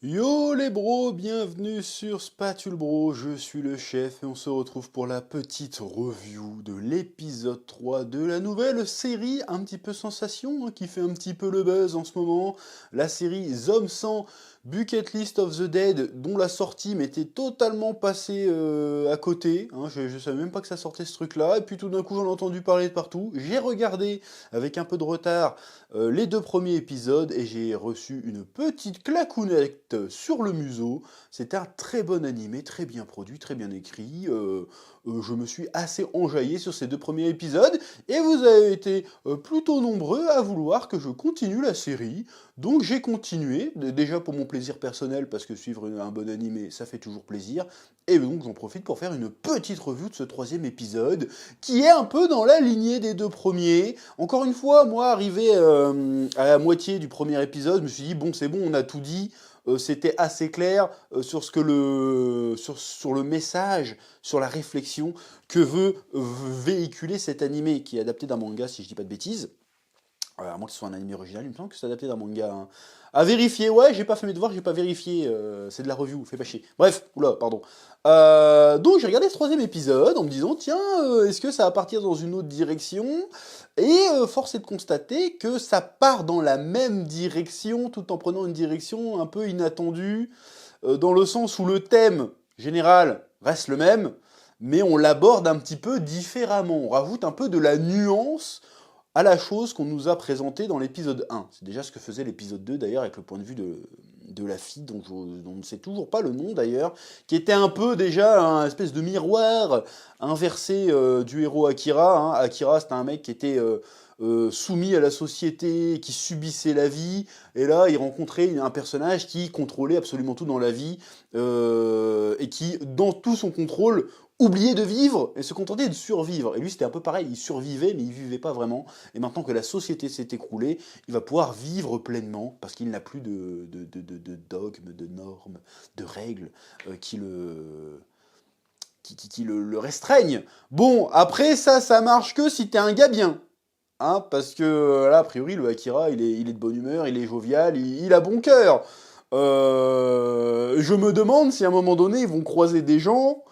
Yo les bros, bienvenue sur Spatule Bro, je suis le chef et on se retrouve pour la petite review de l'épisode 3 de la nouvelle série un petit peu sensation qui fait un petit peu le buzz en ce moment, la série Zom 100 Bucket List of the Dead dont la sortie m'était totalement passée à côté, je savais même pas que ça sortait ce truc là et puis tout d'un coup j'en ai entendu parler de partout, j'ai regardé avec un peu de retard les deux premiers épisodes et j'ai reçu une petite claquounette sur le museau. C'était un très bon animé, très bien produit, très bien écrit. Je me suis assez enjaillé sur ces deux premiers épisodes et vous avez été plutôt nombreux à vouloir que je continue la série. Donc j'ai continué, déjà pour mon plaisir personnel parce que suivre un bon animé ça fait toujours plaisir. Et donc j'en profite pour faire une petite revue de ce troisième épisode qui est un peu dans la lignée des deux premiers. Encore une fois, moi, arrivé à la moitié du premier épisode, je me suis dit, bon, c'est bon, on a tout dit. C'était assez clair sur ce que sur le message, sur la réflexion que veut véhiculer cet animé qui est adapté d'un manga, si je dis pas de bêtises. À moins que ce soit un anime original, il me semble que c'est adapté d'un manga. Hein. À vérifier, ouais, j'ai pas fait mes devoirs, j'ai pas vérifié, c'est de la review, fais pas chier. Bref, oula, pardon. Donc j'ai regardé ce troisième épisode en me disant, tiens, est-ce que ça va partir dans une autre direction? Et force est de constater que ça part dans la même direction, tout en prenant une direction un peu inattendue, dans le sens où le thème général reste le même, mais on l'aborde un petit peu différemment. On rajoute un peu de la nuance à la chose qu'on nous a présentée dans l'épisode 1. C'est déjà ce que faisait l'épisode 2 d'ailleurs avec le point de vue de la fille dont on ne sait toujours pas le nom d'ailleurs, qui était un peu déjà un espèce de miroir inversé du héros Akira. Hein. Akira c'était un mec qui était soumis à la société, qui subissait la vie, et là il rencontrait un personnage qui contrôlait absolument tout dans la vie, et qui, dans tout son contrôle, oublier de vivre et se contenter de survivre. Et lui, c'était un peu pareil, il survivait, mais il vivait pas vraiment. Et maintenant que la société s'est écroulée, il va pouvoir vivre pleinement, parce qu'il n'a plus de dogmes, de normes, de règles qui le restreignent. Bon, après, ça marche que si t'es un gars bien. Hein, parce que là, a priori, le Akira, il est de bonne humeur, il est jovial, il a bon cœur. Je me demande si à un moment donné, ils vont croiser des gens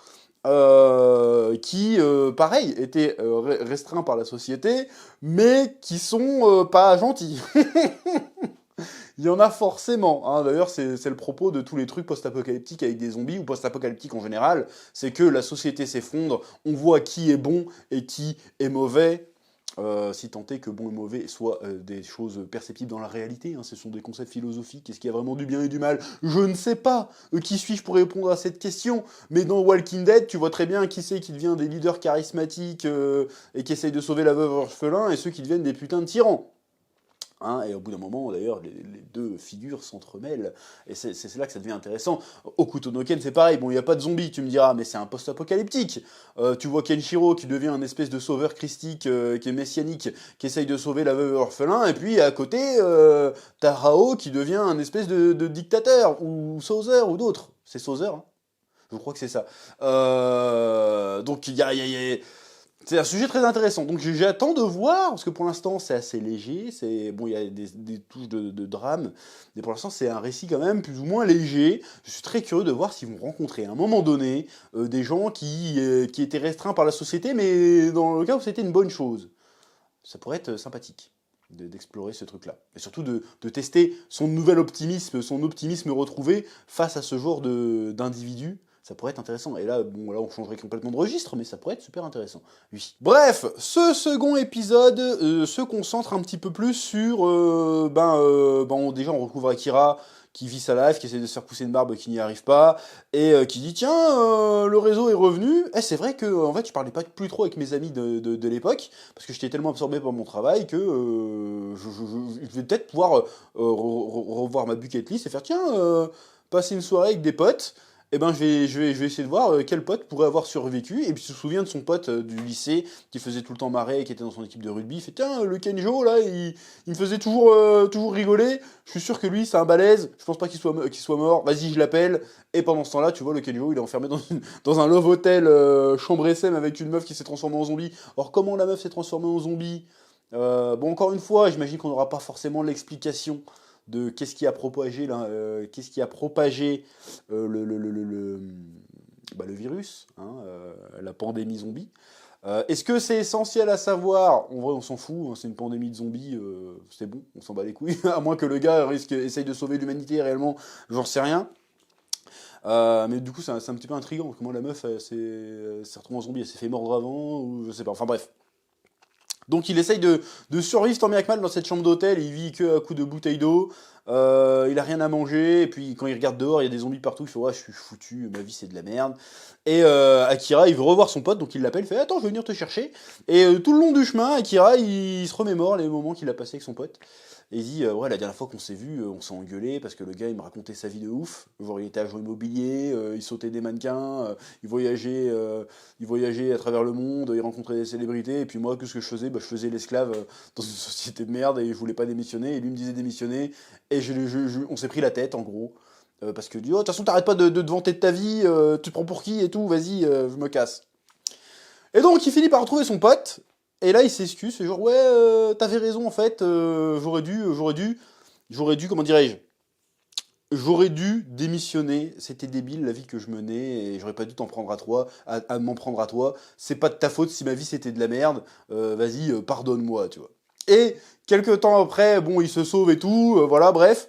qui, pareil, étaient restreints par la société, mais qui sont pas gentils. Il y en a forcément. Hein. D'ailleurs, c'est le propos de tous les trucs post-apocalyptiques avec des zombies, ou post-apocalyptiques en général, c'est que la société s'effondre, on voit qui est bon et qui est mauvais, si tant est que bon et mauvais soient des choses perceptibles dans la réalité, hein, ce sont des concepts philosophiques, est-ce qu'il y a vraiment du bien et du mal? Je ne sais pas, qui suis-je pour répondre à cette question? Mais dans Walking Dead, tu vois très bien qui c'est qui devient des leaders charismatiques et qui essayent de sauver la veuve orphelin, et ceux qui deviennent des putains de tyrans. Hein, et au bout d'un moment, d'ailleurs, les deux figures s'entremêlent, et c'est là que ça devient intéressant. Hokuto no Ken, c'est pareil, bon, il n'y a pas de zombies, tu me diras, mais c'est un post-apocalyptique. Tu vois Kenshiro qui devient un espèce de sauveur christique, qui est messianique, qui essaye de sauver la veuve et orphelin, et puis à côté, t'as Rao qui devient un espèce de dictateur, ou Sauzer, ou d'autres. C'est Sauzer, hein, je crois que c'est ça. Donc c'est un sujet très intéressant. Donc j'attends de voir, parce que pour l'instant c'est assez léger, bon, il y a des touches de drame, mais pour l'instant c'est un récit quand même plus ou moins léger. Je suis très curieux de voir s'ils vont rencontrer à un moment donné des gens qui étaient restreints par la société, mais dans le cas où c'était une bonne chose. Ça pourrait être sympathique d'explorer ce truc-là. Et surtout de tester son optimisme retrouvé face à ce genre d'individus. Ça pourrait être intéressant. Et là, bon, là, on changerait complètement de registre, mais ça pourrait être super intéressant. Oui. Bref, ce second épisode se concentre un petit peu plus sur... déjà, on retrouve Akira qui vit sa life, qui essaie de se faire pousser une barbe, qui n'y arrive pas, et qui dit, tiens, le réseau est revenu. Eh, c'est vrai que, en fait, je parlais pas plus trop avec mes amis de l'époque, parce que j'étais tellement absorbé par mon travail que je vais peut-être pouvoir revoir ma bucket list et faire, tiens, passer une soirée avec des potes. Eh ben, je vais essayer de voir quel pote pourrait avoir survécu. Et puis, il se souvient de son pote du lycée qui faisait tout le temps marrer, qui était dans son équipe de rugby. Il fait, tiens, le Kenjo, là, il me faisait toujours rigoler. Je suis sûr que lui, c'est un balèze. Je pense pas qu'il soit mort. Vas-y, je l'appelle. Et pendant ce temps-là, tu vois, le Kenjo, il est enfermé dans un love hotel chambre SM avec une meuf qui s'est transformée en zombie. Or, comment la meuf s'est transformée en zombie? Bon, encore une fois, j'imagine qu'on n'aura pas forcément l'explication de qu'est-ce qui a propagé, le virus, hein, la pandémie zombie. Est-ce que c'est essentiel à savoir? En vrai, on s'en fout, hein, c'est une pandémie de zombies, c'est bon, on s'en bat les couilles. À moins que le gars essaye de sauver l'humanité réellement, j'en sais rien. Mais du coup, c'est un petit peu intriguant. Comment la meuf, elle s'est retrouvée en zombie, elle s'est fait mordre avant, ou je sais pas. Enfin bref. Donc il essaye de survivre tant bien que mal dans cette chambre d'hôtel, il vit que à coups de bouteilles d'eau, il a rien à manger, et puis quand il regarde dehors, il y a des zombies partout, il fait ouais, je suis foutu, ma vie c'est de la merde. Et Akira, il veut revoir son pote, donc il l'appelle, il fait attends, je vais venir te chercher. Et tout le long du chemin, Akira, il se remémore les moments qu'il a passé avec son pote. Et il dit ouais, la dernière fois qu'on s'est vu, on s'est engueulé parce que le gars il me racontait sa vie de ouf. Genre il était agent immobilier, il sautait des mannequins, il voyageait à travers le monde, il rencontrait des célébrités, et puis moi, qu'est-ce que je faisais? Bah, je faisais l'esclave dans une société de merde, et je voulais pas démissionner, et lui me disait démissionner, et on s'est pris la tête, en gros. Parce que, dit, oh, de toute façon, t'arrêtes pas de te vanter de ta vie, tu te prends pour qui et tout, vas-y, je me casse. Et donc, il finit par retrouver son pote, et là, il s'excuse, c'est genre, ouais, t'avais raison, en fait, j'aurais dû, comment dirais-je, j'aurais dû démissionner, c'était débile la vie que je menais et j'aurais pas dû t'en prendre à toi, à m'en prendre à toi. C'est pas de ta faute si ma vie c'était de la merde. Vas-y, pardonne-moi, tu vois. Et quelques temps après, bon, il se sauve et tout, voilà, bref.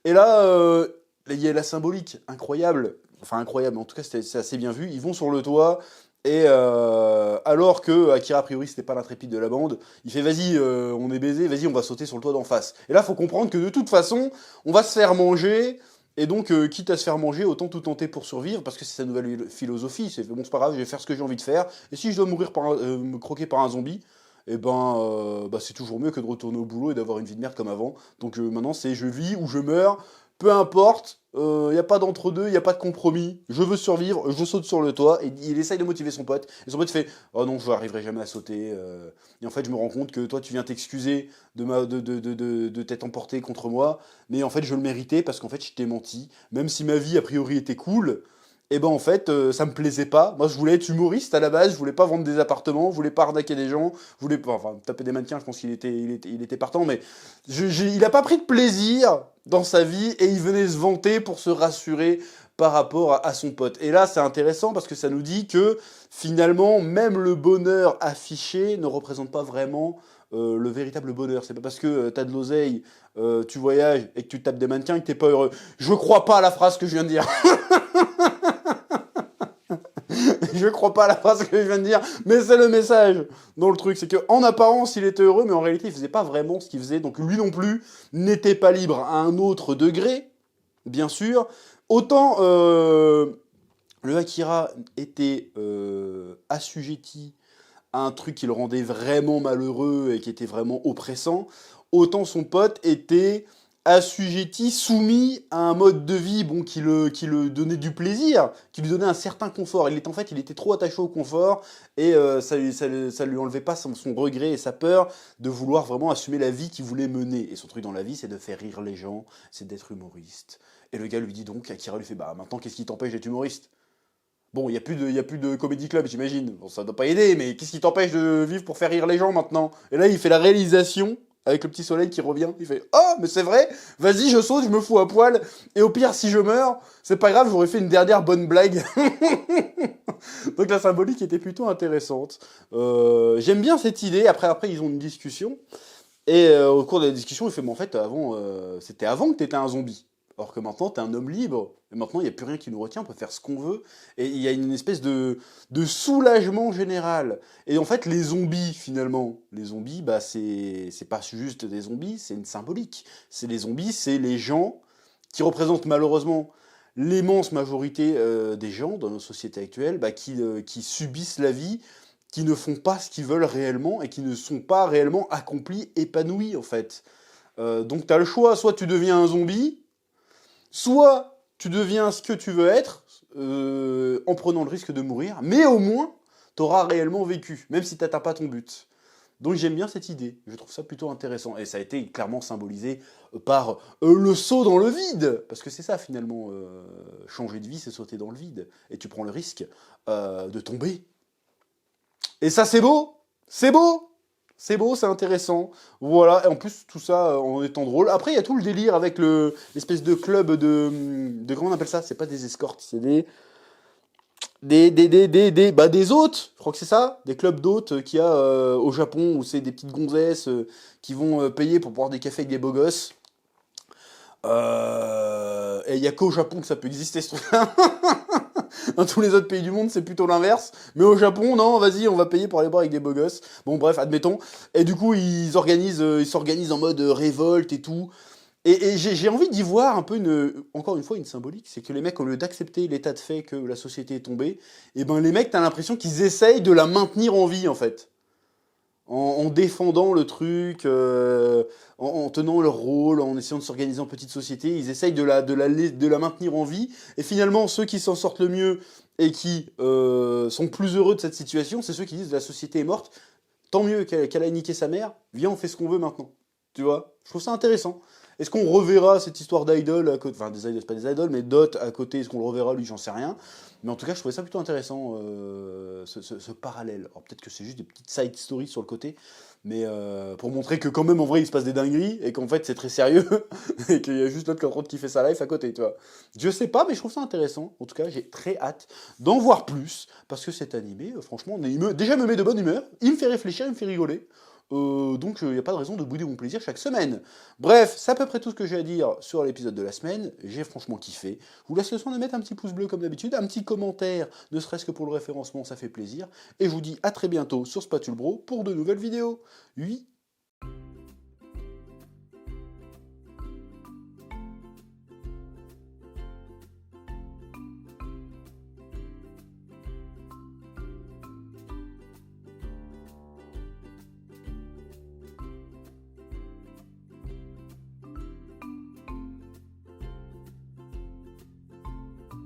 Et là, il y a la symbolique incroyable, enfin incroyable, en tout cas c'est assez bien vu. Ils vont sur le toit. Et alors que Akira a priori c'était pas l'intrépide de la bande, il fait vas-y on est baisé, vas-y on va sauter sur le toit d'en face. Et là faut comprendre que de toute façon on va se faire manger, et donc quitte à se faire manger autant tout tenter pour survivre, parce que c'est sa nouvelle philosophie, c'est bon c'est pas grave, je vais faire ce que j'ai envie de faire, et si je dois mourir me croquer par un zombie, et bah, c'est toujours mieux que de retourner au boulot et d'avoir une vie de merde comme avant. Donc maintenant c'est je vis ou je meurs, peu importe, il n'y a pas d'entre-deux, il n'y a pas de compromis, je veux survivre, je saute sur le toit, et il essaye de motiver son pote, et son pote fait « Oh non, je n'arriverai jamais à sauter, et en fait je me rends compte que toi tu viens t'excuser de t'être emporté contre moi, mais en fait je le méritais parce qu'en fait je t'ai menti, même si ma vie a priori était cool, et ben en fait ça me plaisait pas, moi je voulais être humoriste à la base, je voulais pas vendre des appartements, je voulais pas arnaquer des gens, je voulais pas, enfin taper des mannequins, je pense il était partant, mais il a pas pris de plaisir dans sa vie et il venait se vanter pour se rassurer par rapport à son pote. Et là, c'est intéressant parce que ça nous dit que finalement, même le bonheur affiché ne représente pas vraiment le véritable bonheur. C'est pas parce que t'as de l'oseille, tu voyages et que tu tapes des mannequins que t'es pas heureux. Je crois pas à la phrase que je viens de dire. Je crois pas à la phrase que je viens de dire, mais c'est le message dans le truc. C'est qu'en apparence, il était heureux, mais en réalité, il faisait pas vraiment ce qu'il faisait. Donc lui non plus n'était pas libre à un autre degré, bien sûr. Autant le Akira était assujetti à un truc qui le rendait vraiment malheureux et qui était vraiment oppressant, autant son pote était assujetti, soumis à un mode de vie bon, qui le donnait du plaisir, qui lui donnait un certain confort. En fait, il était trop attaché au confort et ça lui enlevait pas son regret et sa peur de vouloir vraiment assumer la vie qu'il voulait mener. Et son truc dans la vie, c'est de faire rire les gens, c'est d'être humoriste. Et le gars lui dit donc, Akira lui fait, bah maintenant, qu'est-ce qui t'empêche d'être humoriste? Bon, il y a plus de comedy club, j'imagine. Bon, ça doit pas aider, mais qu'est-ce qui t'empêche de vivre pour faire rire les gens maintenant? Et là, il fait la réalisation avec le petit soleil qui revient. Il fait oh, mais c'est vrai. Vas-y, je saute, je me fous à poil. Et au pire, si je meurs, c'est pas grave, j'aurais fait une dernière bonne blague. Donc la symbolique était plutôt intéressante. J'aime bien cette idée. Après, ils ont une discussion. Et au cours de la discussion, il fait mais en fait, avant, c'était avant que t'étais un zombie. Alors que maintenant, t'es un homme libre. Et maintenant, il n'y a plus rien qui nous retient, on peut faire ce qu'on veut. Et il y a une espèce de soulagement général. Et en fait, les zombies, finalement, les zombies, bah, c'est pas juste des zombies, c'est une symbolique. C'est les zombies, c'est les gens qui représentent malheureusement l'immense majorité des gens dans nos sociétés actuelles, bah, qui subissent la vie, qui ne font pas ce qu'ils veulent réellement et qui ne sont pas réellement accomplis, épanouis, en fait. Donc, t'as le choix, soit tu deviens un zombie, soit tu deviens ce que tu veux être, en prenant le risque de mourir, mais au moins, t'auras réellement vécu, même si t'atteins pas ton but. Donc j'aime bien cette idée, je trouve ça plutôt intéressant. Et ça a été clairement symbolisé par le saut dans le vide. Parce que c'est ça finalement, changer de vie, c'est sauter dans le vide. Et tu prends le risque de tomber. Et ça c'est beau, c'est beau, c'est intéressant. Voilà, et en plus, tout ça en étant drôle. Après, il y a tout le délire avec l'espèce de club de. Comment on appelle ça? C'est pas des escortes, c'est des hôtes, je crois que c'est ça, des clubs d'hôtes qu'il y a au Japon où c'est des petites gonzesses qui vont payer pour boire des cafés avec des beaux gosses. Et il n'y a qu'au Japon que ça peut exister ce truc-là. Dans tous les autres pays du monde, c'est plutôt l'inverse. Mais au Japon, non, vas-y, on va payer pour aller boire avec des beaux gosses. Bon, bref, admettons. Et du coup, ils s'organisent en mode révolte et tout. Et j'ai envie d'y voir un peu encore une fois une symbolique, c'est que les mecs, au lieu d'accepter l'état de fait que la société est tombée, et ben les mecs, t'as l'impression qu'ils essayent de la maintenir en vie en fait. En défendant le truc, en tenant leur rôle, en essayant de s'organiser en petite société, ils essayent de la maintenir en vie. Et finalement, ceux qui s'en sortent le mieux et qui sont plus heureux de cette situation, c'est ceux qui disent la société est morte, tant mieux qu'elle a niqué sa mère, viens, on fait ce qu'on veut maintenant. Tu vois? Je trouve ça intéressant. Est-ce qu'on reverra cette histoire d'idol à côté, enfin des idoles, c'est pas des idoles, mais Dot à côté, est-ce qu'on le reverra lui, j'en sais rien. Mais en tout cas, je trouvais ça plutôt intéressant, ce parallèle. Alors peut-être que c'est juste des petites side stories sur le côté, mais pour montrer que quand même en vrai il se passe des dingueries, et qu'en fait c'est très sérieux, et qu'il y a juste l'autre qui est en train de kiffer sa life à côté, tu vois. Je sais pas, mais je trouve ça intéressant. En tout cas, j'ai très hâte d'en voir plus, parce que cet animé, franchement, déjà me met de bonne humeur, il me fait réfléchir, il me fait rigoler. Donc il n'y a pas de raison de bouder mon plaisir chaque semaine. Bref, c'est à peu près tout ce que j'ai à dire sur l'épisode de la semaine. J'ai franchement kiffé. Je vous laisse le soin de mettre un petit pouce bleu comme d'habitude, un petit commentaire, ne serait-ce que pour le référencement, ça fait plaisir. Et je vous dis à très bientôt sur Spatule Bro pour de nouvelles vidéos. Oui.